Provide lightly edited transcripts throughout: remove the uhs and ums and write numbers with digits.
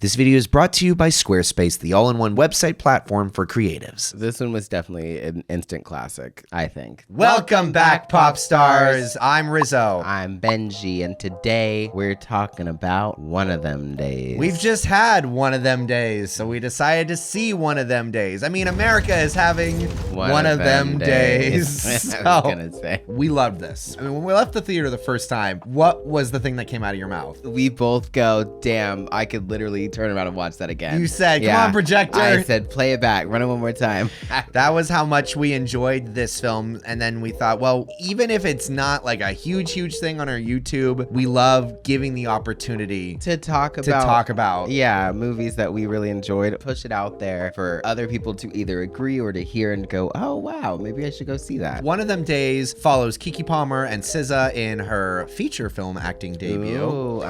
This video is brought to you by Squarespace, the all-in-one website platform for creatives. This one was definitely an instant classic, I think. Welcome back, Popstars. I'm Rizzo. I'm Benji, and today we're talking about one of them days. We've just had one of them days, so we decided to see one of them days. I mean, America is having one of them days. I was gonna say. We loved this. I mean, when we left the theater the first time, what was the thing that came out of your mouth? We both go, damn, I could literally turn around and watch that again. You said, come on, projector. I said, play it back, run it one more time. That was how much we enjoyed this film. And then we thought, well, even if it's not like a huge thing on our YouTube, we love giving the opportunity to talk about yeah, movies that we really enjoyed. Push it out there for other people to either agree or to hear and go, oh wow, maybe I should go see that. One of them days follows Keke Palmer and SZA in her feature film acting debut. Ooh,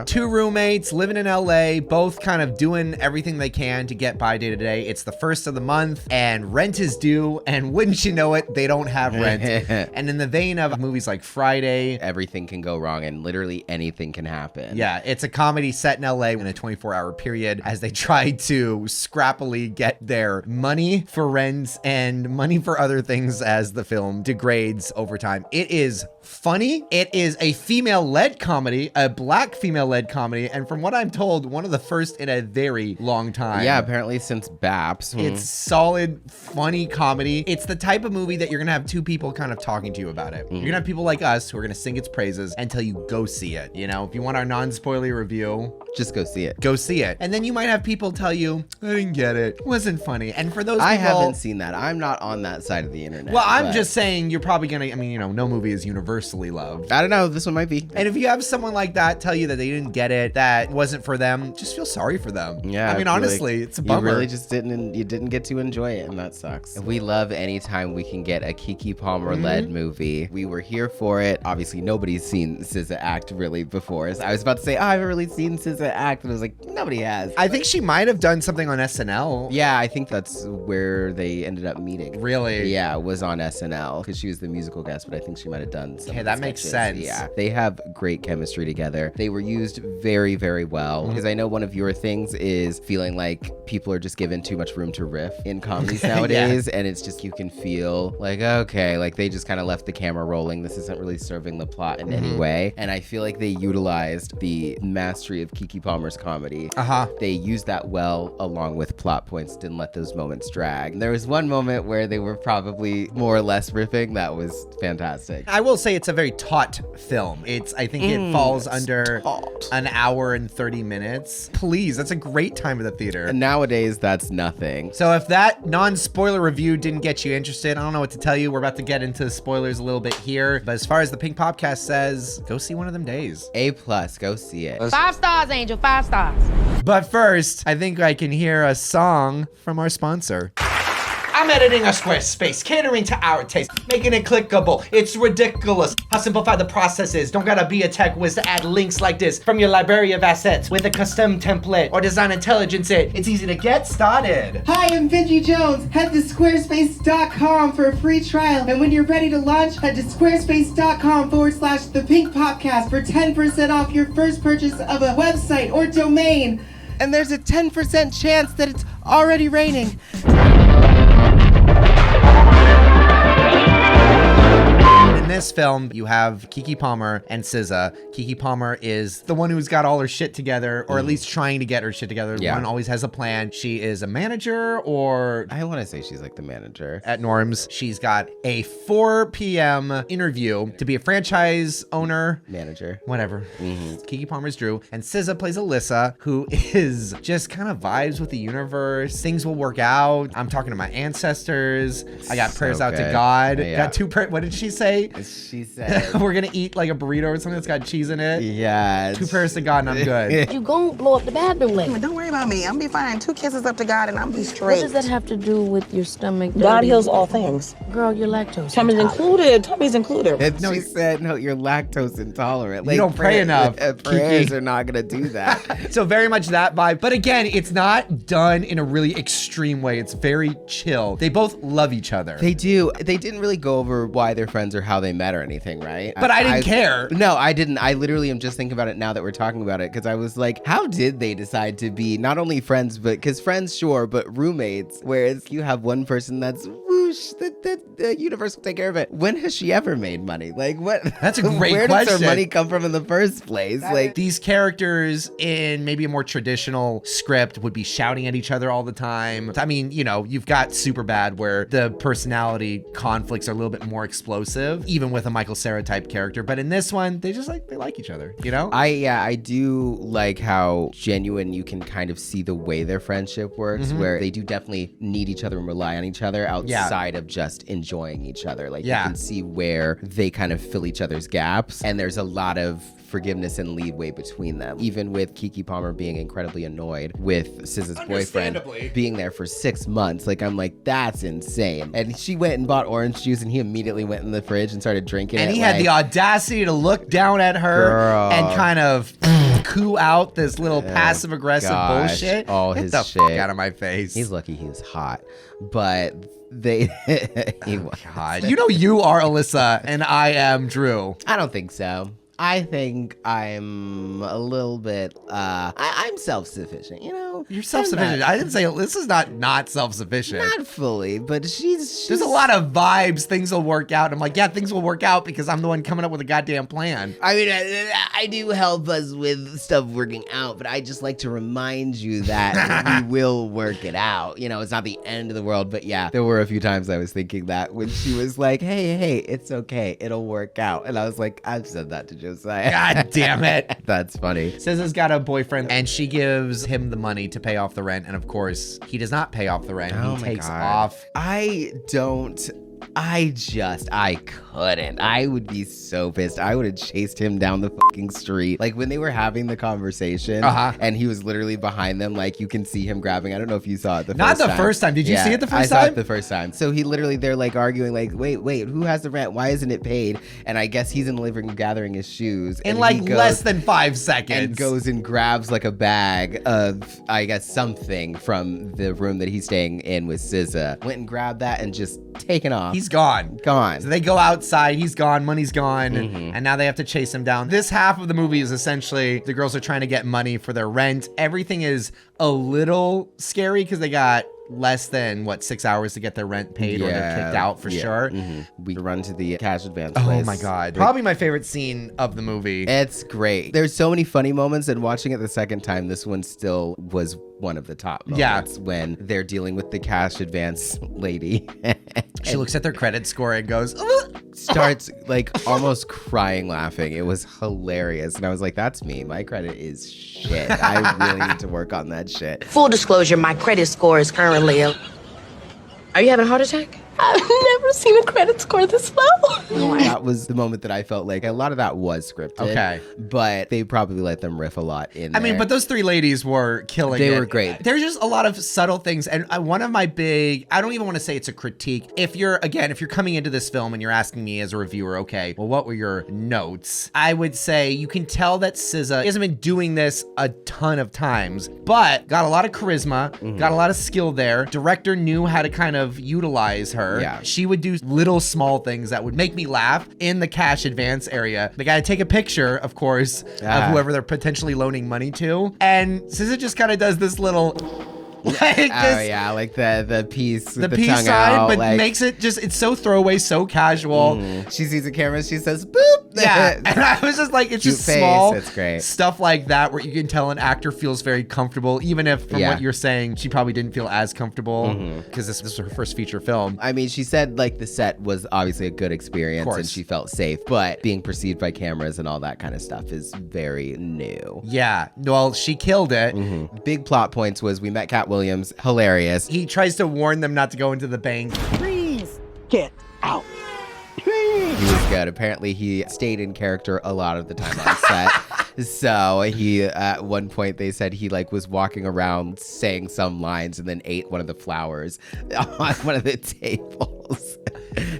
Two roommates living in LA, both kind of doing everything they can to get by day to day. It's the first of the month and rent is due, and wouldn't you know it, they don't have rent. And in the vein of movies like Friday, everything can go wrong and literally anything can happen. Yeah, it's a comedy set in LA in a 24-hour period as they try to scrappily get their money for rent and money for other things as the film degrades over time. It is funny. It is a female-led comedy, a black female-led comedy, and from what I'm told, one of the first in a very long time. Yeah, apparently since Baps. It's solid, funny comedy. It's the type of movie that you're gonna have two people kind of talking to you about it. You're gonna have people like us who are gonna sing its praises until you go see it. You know, if you want our non-spoiler review, just go see it. Go see it. And then you might have people tell you, I didn't get it. Wasn't funny. And for those people, I haven't seen that. I'm not on that side of the internet. Well, I'm just saying you're probably gonna, I mean, you know, no movie is universally loved. I don't know. This one might be. And if you have someone like that tell you that they didn't get it, that wasn't for them, just feel sorry for them. Yeah. I mean, honestly, it's a bummer. You really just didn't get to enjoy it, and that sucks. We love anytime we can get a Keke Palmer-led movie. We were here for it. Obviously, nobody's seen SZA act really before. So I was about to say, I haven't really seen SZA act, but I was like, nobody has. I think she might have done something on SNL. Yeah, I think that's where they ended up meeting. Really? Yeah, it was on SNL because she was the musical guest, but I think she might have done some. Okay, that makes sense. Yeah, they have great chemistry together. They were used very, very well because I know one of your things is feeling like people are just given too much room to riff in comedies nowadays, and it's just, you can feel like, okay, like they just kind of left the camera rolling. This isn't really serving the plot in any way. And I feel like they utilized the mastery of Keke Palmer's comedy. They used that well along with plot points, didn't let those moments drag. And there was one moment where they were probably more or less riffing. That was fantastic. I will say it's a very taut film. I think it falls under an hour and 30 minutes. Please, that's a great time at the theater. And nowadays, that's nothing. So if that non-spoiler review didn't get you interested, I don't know what to tell you. We're about to get into spoilers a little bit here. But as far as the Pink Popcast says, go see one of them days. A+, go see it. 5 stars, Angel, 5 stars. But first, I think I can hear a song from our sponsor. I'm editing a Squarespace, catering to our taste, making it clickable. It's ridiculous how simplified the process is. Don't gotta be a tech whiz to add links like this from your library of assets with a custom template or design intelligence. It's easy to get started. Hi, I'm BENJI Jones. Head to squarespace.com for a free trial. And when you're ready to launch, head to squarespace.com/The Pink Popcast for 10% off your first purchase of a website or domain. And there's a 10% chance that it's already raining. In this film, you have Keke Palmer and SZA. Keke Palmer is the one who's got all her shit together, or at least trying to get her shit together. Yeah. One always has a plan. She is a manager, or I want to say she's like the manager at Norm's. She's got a 4 p.m. interview to be a franchise owner. Manager. Whatever. Keke Palmer's Drew. And SZA plays Alyssa, who is just kind of vibes with the universe. Things will work out. I'm talking to my ancestors. I got prayers out to God. Yeah. Got 2 prayers. What did she say? She said, we're gonna eat like a burrito or something that's got cheese in it. Yeah. 2 prayers to God and I'm good. You gon' blow up the bathroom later. Don't worry about me. I'm be fine. 2 kisses up to God and I'll be What straight. does that have to do with your stomach? God heals all things. Girl, you're lactose Tummy's included. Tummy's included. And she said, no, you're lactose intolerant. You don't pray enough, Prayers Keke. are not going to do that. So very much that vibe. But again, it's not done in a really extreme way. It's very chill. They both love each other. They do. They didn't really go over why they're friends or how they they met or anything, right? But I didn't care. No, I didn't. I literally am just thinking about it now that we're talking about it, because I was like, how did they decide to be not only friends, but because friends, sure, but roommates, whereas you have one person that's whoosh, the universe will take care of it. When has she ever made money? Like, what? That's a great Where question. does her money come from in the first place? Like, these characters in maybe a more traditional script would be shouting at each other all the time. I mean, you know, you've got Superbad where the personality conflicts are a little bit more explosive, even with a Michael Cera type character. But in this one, they just they like each other, you know? I do like how genuine you can kind of see the way their friendship works, where they do definitely need each other and rely on each other outside of just enjoying each other. Like, you can see where they kind of fill each other's gaps, and there's a lot of forgiveness and leeway between them. Even with Keke Palmer being incredibly annoyed with SZA's boyfriend being there for 6 months. Like, I'm like, that's insane. And she went and bought orange juice, and he immediately went in the fridge and started drinking and it. he had the audacity to look down at her and kind of coo out this little passive aggressive bullshit. All Get his the shit fuck out of my face. He's lucky he was hot. But they God. You know you are Alyssa and I am Drew. I don't think so. I think I'm a little bit, I'm self-sufficient, you know? You're self-sufficient. I didn't say Alyssa's not self-sufficient. Not fully, but she's There's a lot of vibes. Things will work out. I'm like, yeah, things will work out because I'm the one coming up with a goddamn plan. I mean, I do help us with stuff working out, but I just like to remind you that we will work it out. You know, it's not the end of the world, but yeah, there were a few times I was thinking that when she was like, hey, it's okay. It'll work out. And I was like, I've said that to Josiah. God damn it. That's funny. SZA's got a boyfriend and she gives him the money to pay off the rent. And of course, he does not pay off the rent. He takes off. I couldn't. I would be so pissed. I would have chased him down the fucking street. Like, when they were having the conversation and he was literally behind them, like, you can see him grabbing. I don't know if you saw it the first time. Not the first time. Did you see it the first time? I saw it the first time. So he literally, they're like arguing, like, wait, who has the rent? Why isn't it paid? And I guess he's in the living room gathering his shoes. In like less than 5 seconds. And goes and grabs like a bag of, I guess, something from the room that he's staying in with SZA. Went and grabbed that and just taken off. He's gone. So they go outside, he's gone, money's gone, and now they have to chase him down. This half of the movie is essentially the girls are trying to get money for their rent. Everything is a little scary because they got less than 6 hours to get their rent paid or they're kicked out for sure. We run to the cash advance Oh place. my God. Probably my favorite scene of the movie. It's great. There's so many funny moments, and watching it the second time, this one still was one of the top moments when they're dealing with the cash advance lady. She looks at their credit score and goes, starts like almost crying laughing. It was hilarious. And I was like, that's me. My credit is shit. I really need to work on that shit. Full disclosure, my credit score is currently Are you having a heart attack? I've never seen a credit score this low. That was the moment that I felt like a lot of that was scripted. Okay. But they probably let them riff a lot in there. I mean, but those three ladies were killing it. They were great. There's just a lot of subtle things. And one of my I don't even want to say it's a critique. If you're coming into this film and you're asking me as a reviewer, okay, well, what were your notes? I would say you can tell that SZA hasn't been doing this a ton of times, but got a lot of charisma, got a lot of skill there. Director knew how to kind of utilize her. Yeah. She would do little small things that would make me laugh in the cash advance area. They gotta take a picture, of course, of whoever they're potentially loaning money to. And SZA just kind of does this little... like the piece with the peace tongue sign, out, but like, makes it just, it's so throwaway, so casual. She sees the camera, she says, boop. Yeah, and I was just like, it's Cute just face, small it's great. stuff like that where you can tell an actor feels very comfortable, even if from what you're saying, she probably didn't feel as comfortable because this was her first feature film. I mean, she said like the set was obviously a good experience and she felt safe, but being perceived by cameras and all that kind of stuff is very new. Yeah, well, she killed it. Big plot points was we met Katt Williams, hilarious. He tries to warn them not to go into the bank. Please get out. He was good. Apparently, he stayed in character a lot of the time on set. So he, at one point, they said he was walking around saying some lines and then ate one of the flowers on one of the tables.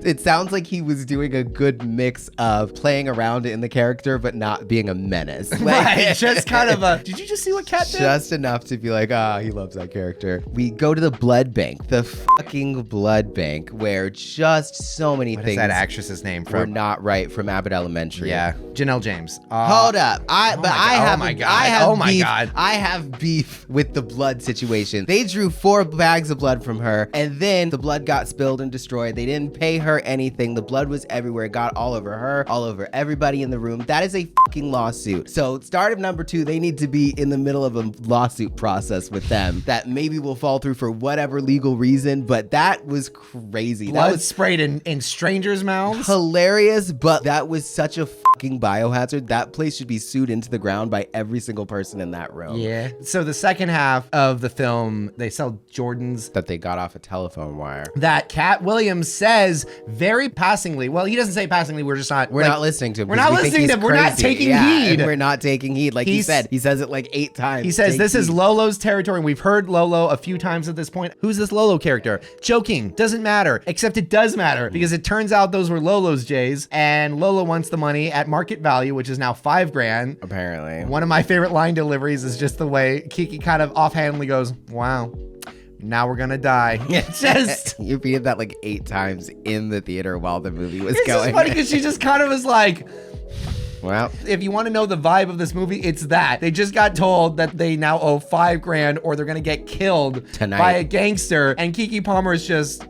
It sounds like he was doing a good mix of playing around in the character, but not being a menace. Right, just kind of a, did you just see what Katt did? Just enough to be like, he loves that character. We go to the blood bank, the fucking blood bank, where just so many What things. is that actress's name were from? not right from Abbott Elementary. Yeah, Janelle James. Hold up. I have beef with the blood situation. They drew 4 bags of blood from her, and then the blood got spilled and destroyed. They didn't pay her anything. The blood was everywhere. It got all over her, all over everybody in the room. That is a fucking lawsuit. So start of number 2, they need to be in the middle of a lawsuit process with them that maybe will fall through for whatever legal reason, but that was crazy. Blood That was sprayed in strangers' mouths. hilarious, but that was such a fucking biohazard. That place should be sued into the ground by every single person in that room. Yeah. So the second half of the film, they sell Jordans That they got off a telephone wire. that Katt Williams says very passingly. Well, he doesn't say passingly. We're just not. We're not listening to him. We're 'cause not we think listening to he's him. We're not crazy. taking Yeah, heed. and we're not taking heed. Like he He's- said, he says it like 8 times. He says Take this is heed. Lolo's territory. We've heard Lolo a few times at this point. Who's this Lolo character? Joking. Doesn't matter. Except it does matter because it turns out those were Lolo's J's, and Lolo wants the money at market value, which is now $5,000. Apparently. One of my favorite line deliveries is just the way Keke kind of offhandedly goes, "Wow, now we're gonna die." It's just. You repeated that like 8 times in the theater while the movie was It's going. just funny because she just kind of was like, Well, if you want to know the vibe of this movie, it's that. They just got told that they now owe $5,000 or they're going to get killed Tonight. by a gangster. And Keke Palmer is just,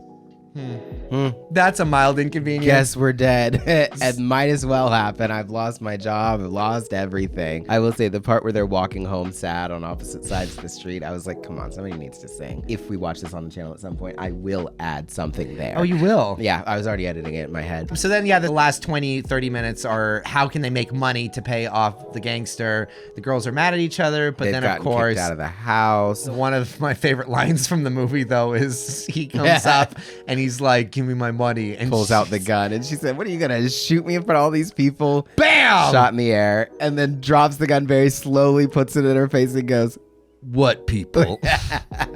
that's a mild inconvenience. guess we're dead. It might as well happen. I've lost my job. I've lost everything. I will say the part where they're walking home sad on opposite sides of the street, I was like, come on, somebody needs to sing. If we watch this on the channel at some point, I will add something there. Oh, you will? Yeah, I was already editing it in my head. So then, the last 20, 30 minutes are how can they make money to pay off the gangster? The girls are mad at each other, but They've then, of gotten course, kicked out of the house. one of my favorite lines from the movie, though, is he comes up and he's like, give me my money. And Pulls out the gun and she said, what are you gonna shoot me in front of all these people? BAM! Shot in the air, and then drops the gun very slowly, puts it in her face and goes, What people?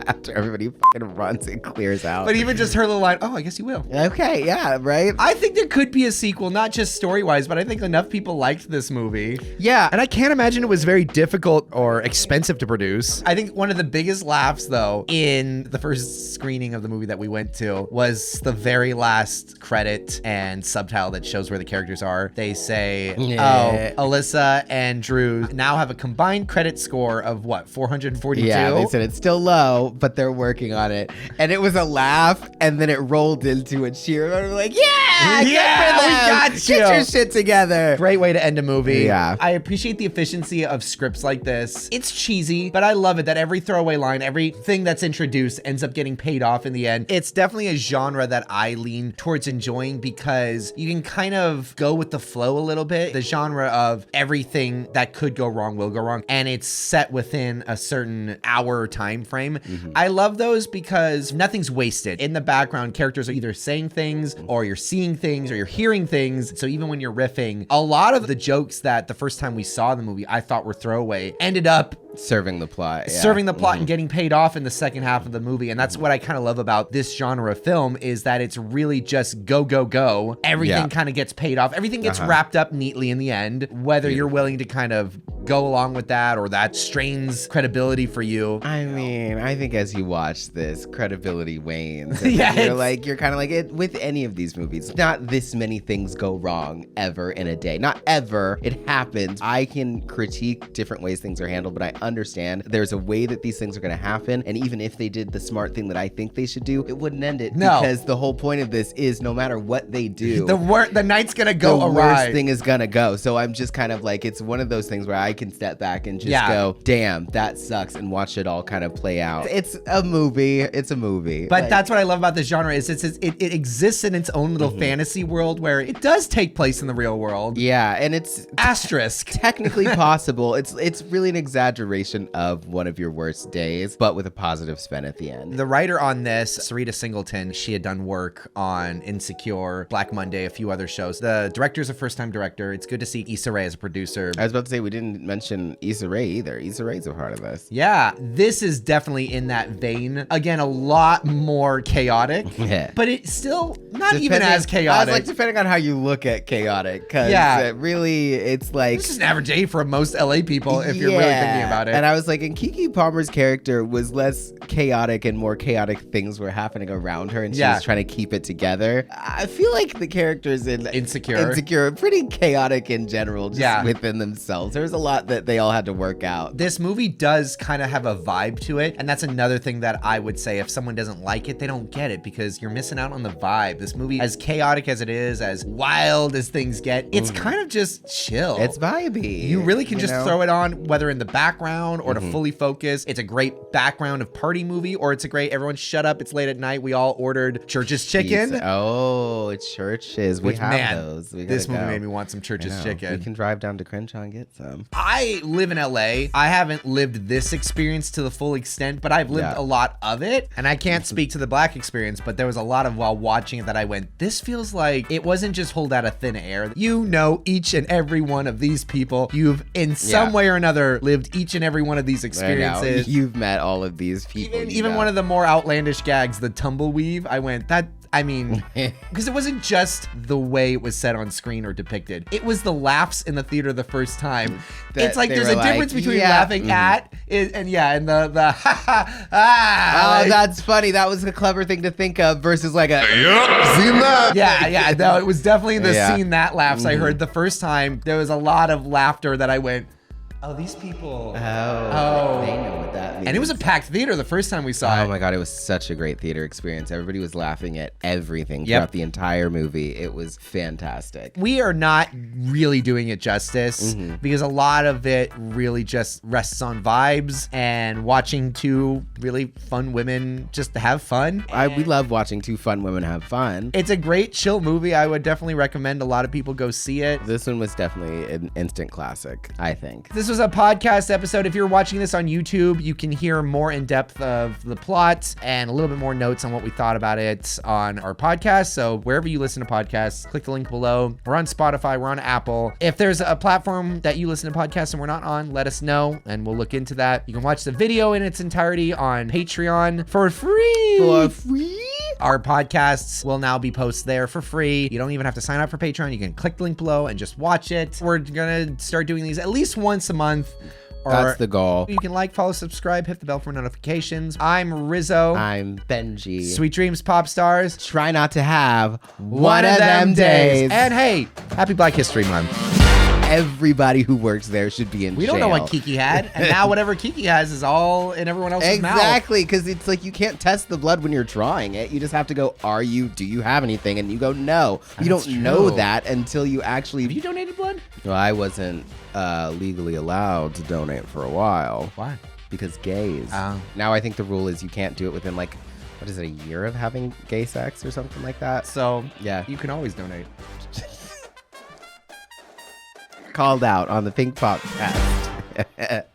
after everybody fucking runs and clears out. But even just her little line, oh, I guess you will. Okay, yeah, right? I think there could be a sequel, not just story-wise, but I think enough people liked this movie. Yeah. And I can't imagine it was very difficult or expensive to produce. I think one of the biggest laughs, though, in the first screening of the movie that we went to was the very last credit and subtitle that shows where the characters are. They say, Yeah. oh, Alyssa and Drew now have a combined credit score of what, 442? Yeah, they said it's still low, but they're working on it. And it was a laugh, and then it rolled into a cheer. And we're like, yeah, good Yeah, for we them. got Get you. your shit together. Great way to end a movie. Yeah. I appreciate the efficiency of scripts like this. It's cheesy, but I love it that every throwaway line, everything that's introduced ends up getting paid off in the end. It's definitely a genre that I lean towards enjoying because you can kind of go with the flow a little bit. The genre of everything that could go wrong will go wrong, and it's set within a certain hour time frame. I love those because nothing's wasted. In the background, characters are either saying things or you're seeing things or you're hearing things. So even when you're riffing, a lot of the jokes that the first time we saw the movie I thought were throwaway ended up Serving the plot. Yeah. serving the plot and getting paid off in the second half of the movie. And that's what I kind of love about this genre of film is that it's really just go, go, go. Everything kind of gets paid off. Everything gets wrapped up neatly in the end, whether you're willing to kind of go along with that or that strains credibility for you. I mean, I think as you watch this, credibility wanes. Yeah, You're kind of like it with any of these movies. Not this many things go wrong ever in a day. Not ever. It happens. I can critique different ways things are handled, but I understand there's a way that these things are going to happen. And even if they did the smart thing that I think they should do, it wouldn't end it. No. Because the whole point of this is no matter what they do, The night's gonna go the awry. worst thing is gonna go. So I'm just kind of like, it's one of those things where I can step back and just Yeah. go, damn, that sucks, and watch it all kind of play out. It's a movie. It's a movie. But Like, that's what I love about this genre is it exists in its own little fantasy world where it does take place in the real world. yeah, and it's Asterisk. technically possible. It's really an exaggeration iteration of one of your worst days, but with a positive spin at the end. The writer on this, Sarita Singleton, she had done work on Insecure, Black Monday, a few other shows. The director's a first-time director. It's good to see Issa Rae as a producer. I was about to say, we didn't mention Issa Rae either. Issa Rae's a part of this. Yeah, this is definitely in that vein. Again, a lot more chaotic, but it's still not even as chaotic. I was like, depending on how you look at chaotic, because really, it's like... It's just an average day for most LA people, if you're really thinking about it. And I was like, and Keke Palmer's character was less chaotic and more chaotic things were happening around her, and she was trying to keep it together. I feel like the characters in Insecure are pretty chaotic in general, just within themselves. There's a lot that they all had to work out. This movie does kind of have a vibe to it, and that's another thing that I would say if someone doesn't like it, they don't get it, because you're missing out on the vibe. This movie, as chaotic as it is, as wild as things get, it's kind of just chill. It's vibey. You really can just throw it on, whether in the background or to fully focus. It's a great background of party movie, or it's a great, everyone shut up, it's late at night, we all ordered Church's chicken. Oh, it's Church's. We have those. This movie made me want some Church's chicken. We can drive down to Crenshaw and get some. I live in LA. I haven't lived this experience to the full extent, but I've lived a lot of it. And I can't speak to the Black experience, but there was a lot of while watching it that I went, this feels like it wasn't just pulled out of thin air. You know each and every one of these people. You've in some way or another lived each and every one of these experiences. You've met all of these people. Even one of the more outlandish gags, the tumbleweave, I went, because it wasn't just the way it was said on screen or depicted. It was the laughs in the theater the first time. It's like there's a difference between laughing at and the ha ha ah. Oh, that's funny. That was a clever thing to think of versus like a seen that. Yeah. No, it was definitely the seen that laughs I heard the first time. There was a lot of laughter that I went, oh, these people. Oh, they know what that means. And it was a packed theater the first time we saw it. Oh my God, it was such a great theater experience. Everybody was laughing at everything throughout the entire movie. It was fantastic. We are not really doing it justice because a lot of it really just rests on vibes and watching two really fun women just have fun. We love watching two fun women have fun. It's a great chill movie. I would definitely recommend a lot of people go see it. This one was definitely an instant classic, I think. This was a podcast episode. If you're watching this on YouTube, you can hear more in depth of the plot and a little bit more notes on what we thought about it on our podcast. So wherever you listen to podcasts, click the link below. We're on Spotify, we're on Apple. If there's a platform that you listen to podcasts and we're not on, let us know and we'll look into that. You can watch the video in its entirety on Patreon for free. Our podcasts will now be posted there for free. You don't even have to sign up for Patreon. You can click the link below and just watch it. We're gonna start doing these at least once a month. That's the goal. You can like, follow, subscribe, hit the bell for notifications. I'm Rizzo. I'm BENJI. Sweet dreams, Popstars. Try not to have one of them days. And hey, happy Black History Month. Everybody who works there should be in jail. We don't know what Keke had, and now whatever Keke has is all in everyone else's mouth. Exactly, because it's like you can't test the blood when you're drawing it. You just have to go, do you have anything? And you go, no. You don't know that until you actually... Have you donated blood? Well, I wasn't legally allowed to donate for a while. Why? Because gays. Now I think the rule is you can't do it within like, what is it, a year of having gay sex or something like that? So, yeah, you can always donate. Called out on the Pink Popcast.